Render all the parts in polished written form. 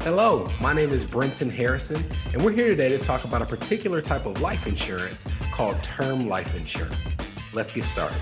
Hello, my name is Brenton Harrison, and we're here today to talk about a particular type of life insurance called term life insurance. Let's get started.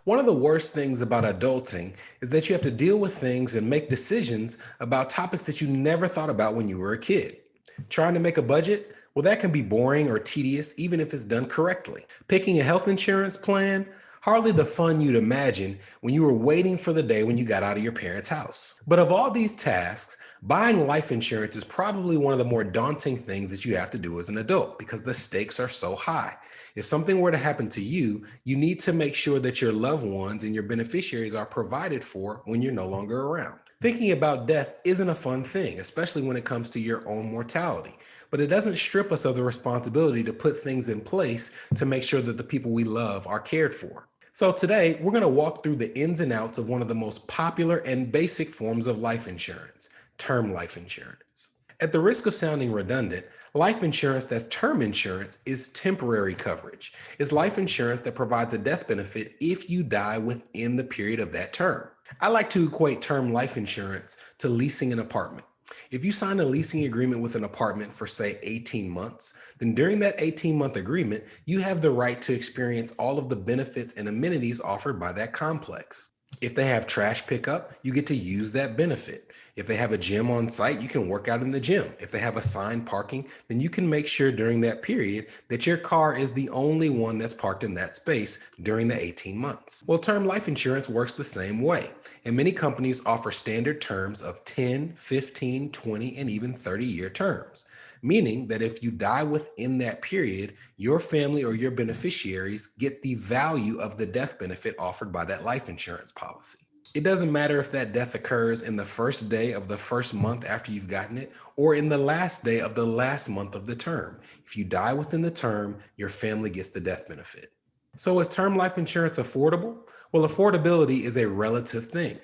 One of the worst things about adulting is that you have to deal with things and make decisions about topics that you never thought about when you were a kid. Trying to make a budget? Well, that can be boring or tedious even if it's done correctly. Picking a health insurance plan? Hardly the fun you'd imagine when you were waiting for the day when you got out of your parents' house. But of all these tasks, buying life insurance is probably one of the more daunting things that you have to do as an adult because the stakes are so high. If something were to happen to you, you need to make sure that your loved ones and your beneficiaries are provided for when you're no longer around. Thinking about death isn't a fun thing, especially when it comes to your own mortality, but it doesn't strip us of the responsibility to put things in place to make sure that the people we love are cared for. So today, we're going to walk through the ins and outs of one of the most popular and basic forms of life insurance, term life insurance. At the risk of sounding redundant, life insurance that's term insurance is temporary coverage. It's life insurance that provides a death benefit if you die within the period of that term. I like to equate term life insurance to leasing an apartment. If you sign a leasing agreement with an apartment for, say, 18 months, then during that 18-month agreement, you have the right to experience all of the benefits and amenities offered by that complex. If they have trash pickup, you get to use that benefit. If they have a gym on site, you can work out in the gym. If they have assigned parking, then you can make sure during that period that your car is the only one that's parked in that space during the 18 months. Well, term life insurance works the same way, and many companies offer standard terms of 10, 15, 20, and even 30-year terms, meaning that if you die within that period, your family or your beneficiaries get the value of the death benefit offered by that life insurance policy. It doesn't matter if that death occurs in the first day of the first month after you've gotten it or in the last day of the last month of the term. If you die within the term, your family gets the death benefit. So is term life insurance affordable? Well, affordability is a relative thing.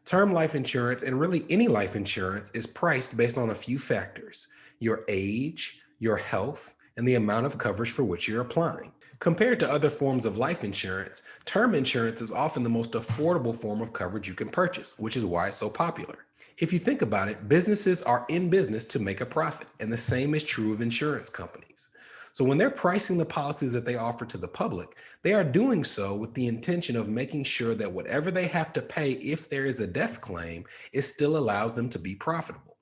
Term life insurance, and really any life insurance, is priced based on a few factors: your age, your health, and the amount of coverage for which you're applying. Compared to other forms of life insurance, term insurance is often the most affordable form of coverage you can purchase, which is why it's so popular. If you think about it, businesses are in business to make a profit, and the same is true of insurance companies. So when they're pricing the policies that they offer to the public, they are doing so with the intention of making sure that whatever they have to pay if there is a death claim, it still allows them to be profitable.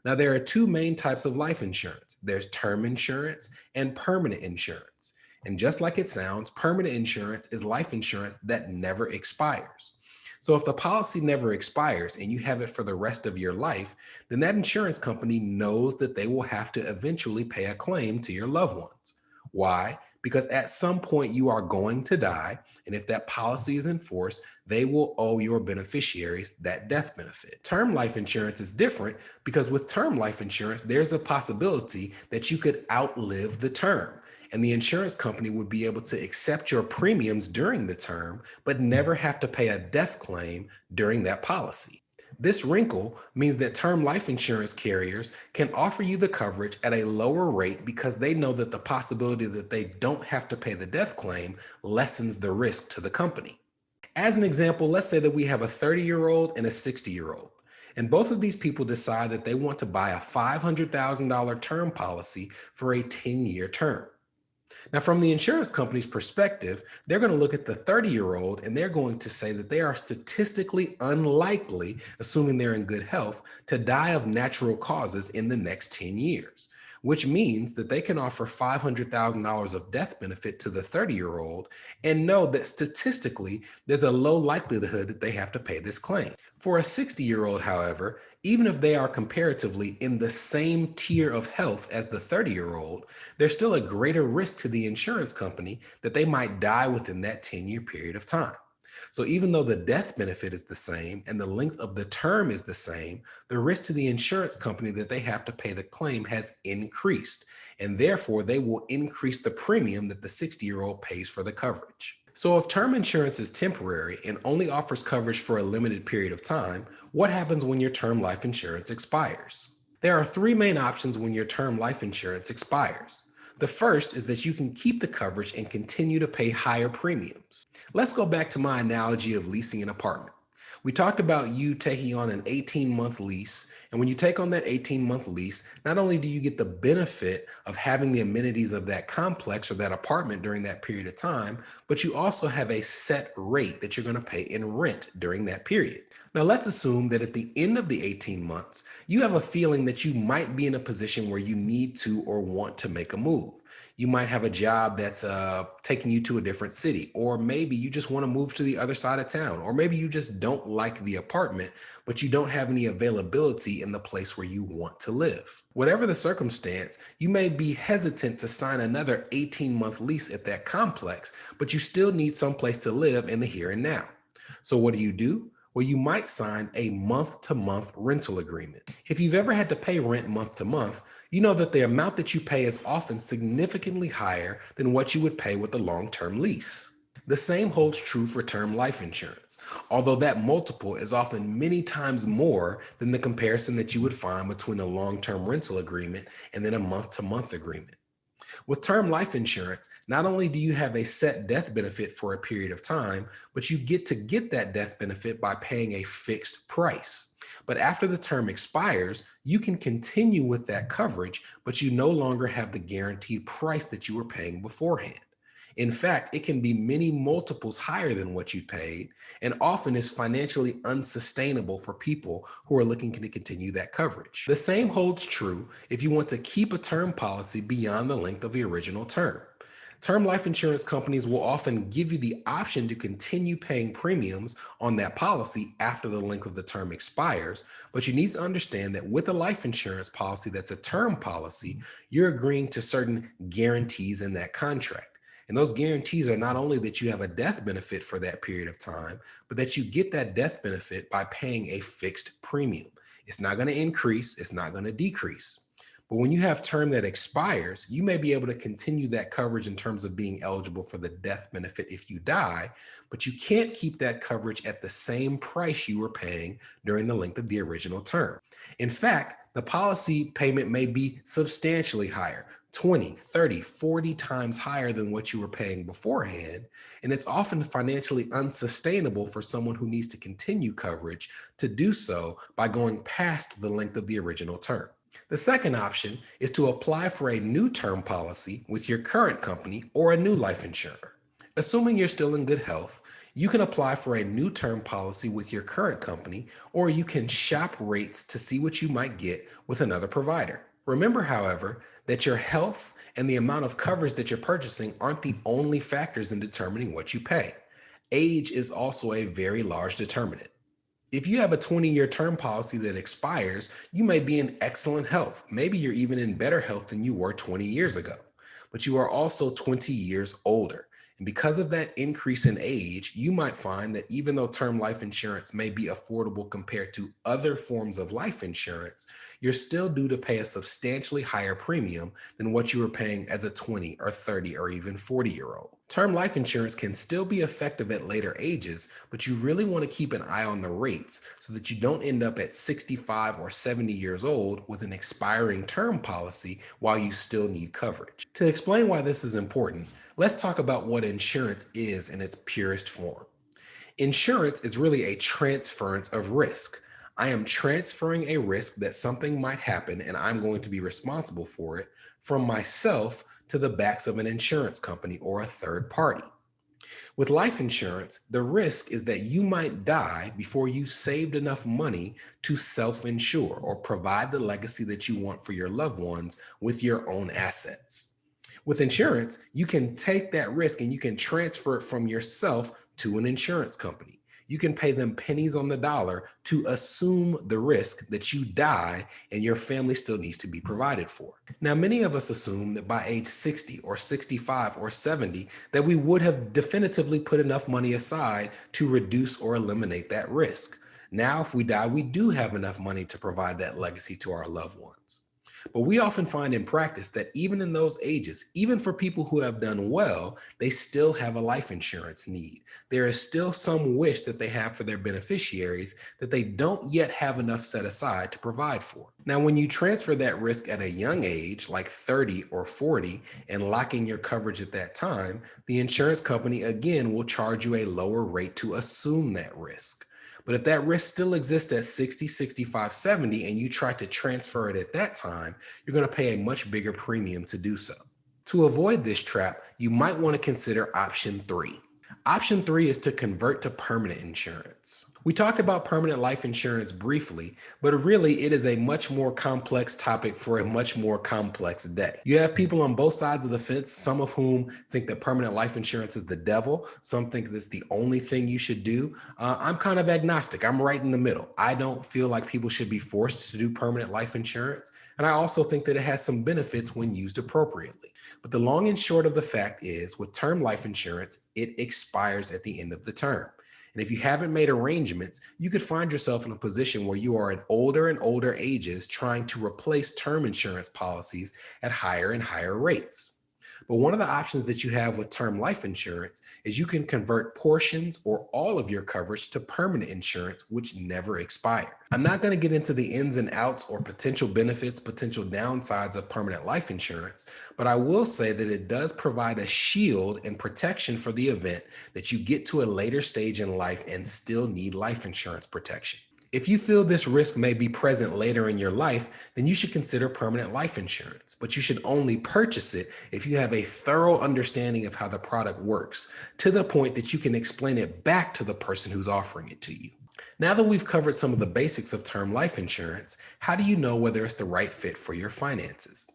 Now, there are two main types of life insurance. There's term insurance and permanent insurance. And just like it sounds, permanent insurance is life insurance that never expires. So if the policy never expires and you have it for the rest of your life, then that insurance company knows that they will have to eventually pay a claim to your loved ones. Why? Because at some point you are going to die, and if that policy is in force, they will owe your beneficiaries that death benefit. Term life insurance is different because with term life insurance, there's a possibility that you could outlive the term, and the insurance company would be able to accept your premiums during the term, but never have to pay a death claim during that policy. This wrinkle means that term life insurance carriers can offer you the coverage at a lower rate because they know that the possibility that they don't have to pay the death claim lessens the risk to the company. As an example, let's say that we have a 30-year-old and a 60-year-old. And both of these people decide that they want to buy a $500,000 term policy for a 10-year term. Now, from the insurance company's perspective, they're going to look at the 30-year-old and they're going to say that they are statistically unlikely, assuming they're in good health, to die of natural causes in the next 10 years, which means that they can offer $500,000 of death benefit to the 30-year-old and know that statistically there's a low likelihood that they have to pay this claim. For a 60-year-old, however, even if they are comparatively in the same tier of health as the 30-year-old, there's still a greater risk to the insurance company that they might die within that 10-year period of time. So even though the death benefit is the same and the length of the term is the same, the risk to the insurance company that they have to pay the claim has increased, and therefore they will increase the premium that the 60-year-old pays for the coverage. So if term insurance is temporary and only offers coverage for a limited period of time, what happens when your term life insurance expires? There are three main options when your term life insurance expires. The first is that you can keep the coverage and continue to pay higher premiums. Let's go back to my analogy of leasing an apartment. We talked about you taking on an 18-month lease. And when you take on that 18-month lease, not only do you get the benefit of having the amenities of that complex or that apartment during that period of time, but you also have a set rate that you're going to pay in rent during that period. Now, let's assume that at the end of the 18 months, you have a feeling that you might be in a position where you need to or want to make a move. You might have a job that's taking you to a different city, or maybe you just want to move to the other side of town, or maybe you just don't like the apartment, but you don't have any availability in the place where you want to live. Whatever the circumstance, you may be hesitant to sign another 18-month lease at that complex, but you still need some place to live in the here and now. So what do? Well, you might sign a month-to-month rental agreement. If you've ever had to pay rent month to month, you know that the amount that you pay is often significantly higher than what you would pay with a long-term lease. The same holds true for term life insurance, although that multiple is often many times more than the comparison that you would find between a long-term rental agreement and then a month-to-month agreement. With term life insurance, not only do you have a set death benefit for a period of time, but you get to get that death benefit by paying a fixed price. But after the term expires, you can continue with that coverage, but you no longer have the guaranteed price that you were paying beforehand. In fact, it can be many multiples higher than what you paid, and often is financially unsustainable for people who are looking to continue that coverage. The same holds true if you want to keep a term policy beyond the length of the original term. Term life insurance companies will often give you the option to continue paying premiums on that policy after the length of the term expires, but you need to understand that with a life insurance policy that's a term policy, you're agreeing to certain guarantees in that contract. And those guarantees are not only that you have a death benefit for that period of time, but that you get that death benefit by paying a fixed premium. It's not going to increase, it's not going to decrease. But when you have term that expires, you may be able to continue that coverage in terms of being eligible for the death benefit if you die, but you can't keep that coverage at the same price you were paying during the length of the original term. In fact, the policy payment may be substantially higher, 20, 30, 40 times higher than what you were paying beforehand. And it's often financially unsustainable for someone who needs to continue coverage to do so by going past the length of the original term. The second option is to apply for a new term policy with your current company or a new life insurer. Assuming you're still in good health, you can apply for a new term policy with your current company, or you can shop rates to see what you might get with another provider. Remember, however, that your health and the amount of coverage that you're purchasing aren't the only factors in determining what you pay. Age is also a very large determinant. If you have a 20-year term policy that expires, you may be in excellent health. Maybe you're even in better health than you were 20 years ago, but you are also 20 years older. And because of that increase in age, you might find that even though term life insurance may be affordable compared to other forms of life insurance, you're still due to pay a substantially higher premium than what you were paying as a 20 or 30 or even 40-year-old. Term life insurance can still be effective at later ages, but you really want to keep an eye on the rates so that you don't end up at 65 or 70 years old with an expiring term policy while you still need coverage. To explain why this is important, let's talk about what insurance is in its purest form. Insurance is really a transference of risk. I am transferring a risk that something might happen and I'm going to be responsible for it from myself to the backs of an insurance company or a third party. With life insurance, the risk is that you might die before you saved enough money to self-insure or provide the legacy that you want for your loved ones with your own assets. With insurance, you can take that risk and you can transfer it from yourself to an insurance company. You can pay them pennies on the dollar to assume the risk that you die and your family still needs to be provided for. Now, many of us assume that by age 60 or 65 or 70, that we would have definitively put enough money aside to reduce or eliminate that risk. Now, if we die, we do have enough money to provide that legacy to our loved ones. But we often find in practice that even in those ages, even for people who have done well, they still have a life insurance need. There is still some wish that they have for their beneficiaries that they don't yet have enough set aside to provide for. Now, when you transfer that risk at a young age, like 30 or 40, and lock in your coverage at that time, the insurance company again will charge you a lower rate to assume that risk. But if that risk still exists at 60, 65, 70, and you try to transfer it at that time, you're going to pay a much bigger premium to do so. To avoid this trap, you might want to consider option three. Option three is to convert to permanent insurance. We talked about permanent life insurance briefly, but really it is a much more complex topic for a much more complex day. You have people on both sides of the fence, some of whom think that permanent life insurance is the devil. Some think that's the only thing you should do. I'm kind of agnostic. I'm right in the middle. I don't feel like people should be forced to do permanent life insurance. And I also think that it has some benefits when used appropriately. But the long and short of the fact is, with term life insurance, it expires at the end of the term. And if you haven't made arrangements, you could find yourself in a position where you are at older and older ages trying to replace term insurance policies at higher and higher rates. But one of the options that you have with term life insurance is you can convert portions or all of your coverage to permanent insurance, which never expires. I'm not going to get into the ins and outs or potential benefits, potential downsides of permanent life insurance, but I will say that it does provide a shield and protection for the event that you get to a later stage in life and still need life insurance protection. If you feel this risk may be present later in your life, then you should consider permanent life insurance, but you should only purchase it if you have a thorough understanding of how the product works, to the point that you can explain it back to the person who's offering it to you. Now that we've covered some of the basics of term life insurance, how do you know whether it's the right fit for your finances?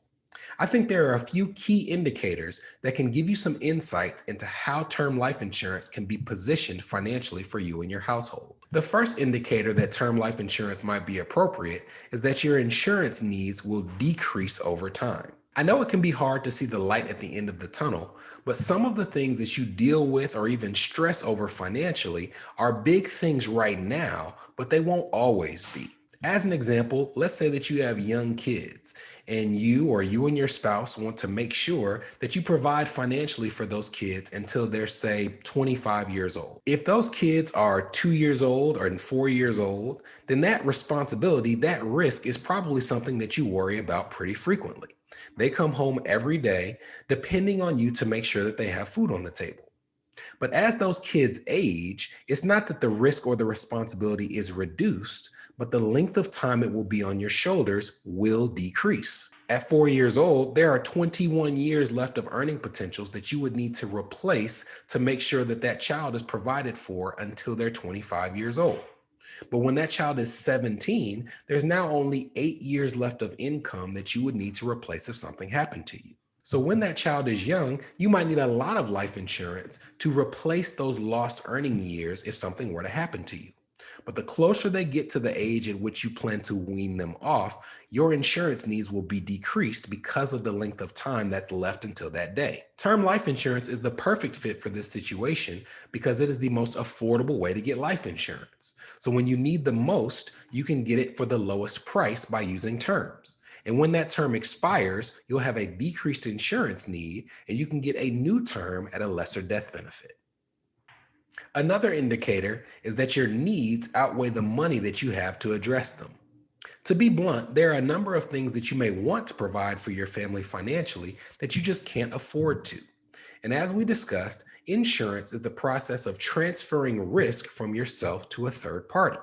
I think there are a few key indicators that can give you some insights into how term life insurance can be positioned financially for you and your household. The first indicator that term life insurance might be appropriate is that your insurance needs will decrease over time. I know it can be hard to see the light at the end of the tunnel, but some of the things that you deal with or even stress over financially are big things right now, but they won't always be. As an example, let's say that you have young kids and you and your spouse want to make sure that you provide financially for those kids until they're, say, 25 years old. If those kids are 2 years old or 4 years old, then that responsibility, that risk is probably something that you worry about pretty frequently. They come home every day depending on you to make sure that they have food on the table. But as those kids age, it's not that the risk or the responsibility is reduced, but the length of time it will be on your shoulders will decrease. At 4 years old, there are 21 years left of earning potentials that you would need to replace to make sure that that child is provided for until they're 25 years old. But when that child is 17, there's now only 8 years left of income that you would need to replace if something happened to you. So when that child is young, you might need a lot of life insurance to replace those lost earning years if something were to happen to you. But the closer they get to the age at which you plan to wean them off, your insurance needs will be decreased because of the length of time that's left until that day. Term life insurance is the perfect fit for this situation because it is the most affordable way to get life insurance. So when you need the most, you can get it for the lowest price by using terms. And when that term expires, you'll have a decreased insurance need and you can get a new term at a lesser death benefit. Another indicator is that your needs outweigh the money that you have to address them. To be blunt, there are a number of things that you may want to provide for your family financially that you just can't afford to. And as we discussed, insurance is the process of transferring risk from yourself to a third party.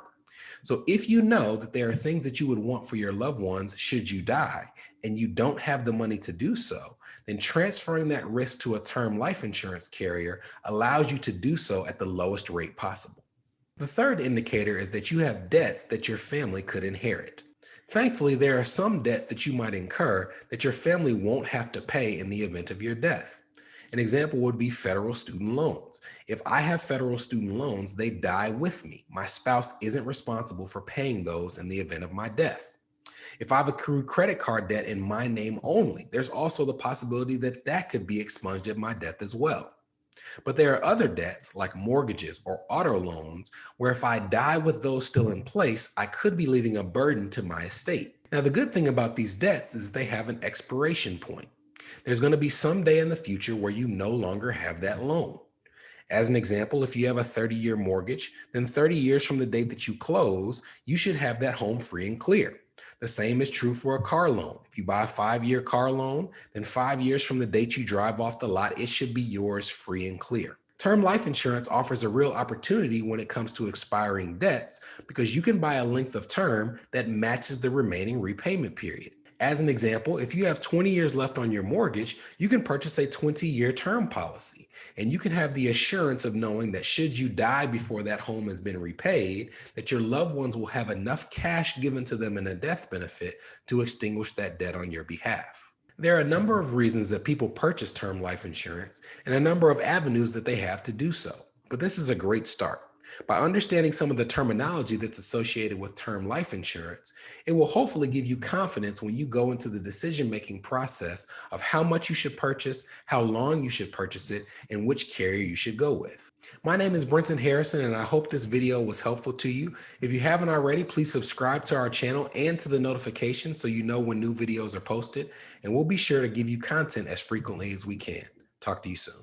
So if you know that there are things that you would want for your loved ones should you die, and you don't have the money to do so, then transferring that risk to a term life insurance carrier allows you to do so at the lowest rate possible. The third indicator is that you have debts that your family could inherit. Thankfully, there are some debts that you might incur that your family won't have to pay in the event of your death. An example would be federal student loans. If I have federal student loans, they die with me. My spouse isn't responsible for paying those in the event of my death. If I've accrued credit card debt in my name only, there's also the possibility that that could be expunged at my death as well. But there are other debts like mortgages or auto loans where if I die with those still in place, I could be leaving a burden to my estate. Now, the good thing about these debts is they have an expiration point. There's going to be some day in the future where you no longer have that loan. As an example, if you have a 30-year mortgage, then 30 years from the date that you close, you should have that home free and clear. The same is true for a car loan. If you buy a 5-year car loan, then 5 years from the date you drive off the lot, it should be yours free and clear. Term life insurance offers a real opportunity when it comes to expiring debts because you can buy a length of term that matches the remaining repayment period. As an example, if you have 20 years left on your mortgage, you can purchase a 20-year term policy. And you can have the assurance of knowing that should you die before that home has been repaid, that your loved ones will have enough cash given to them in a death benefit to extinguish that debt on your behalf. There are a number of reasons that people purchase term life insurance and a number of avenues that they have to do so. But this is a great start. By understanding some of the terminology that's associated with term life insurance, it will hopefully give you confidence when you go into the decision-making process of how much you should purchase, how long you should purchase it, and which carrier you should go with. My name is Brenton Harrison, and I hope this video was helpful to you. If you haven't already, please subscribe to our channel and to the notifications so you know when new videos are posted, and we'll be sure to give you content as frequently as we can. Talk to you soon.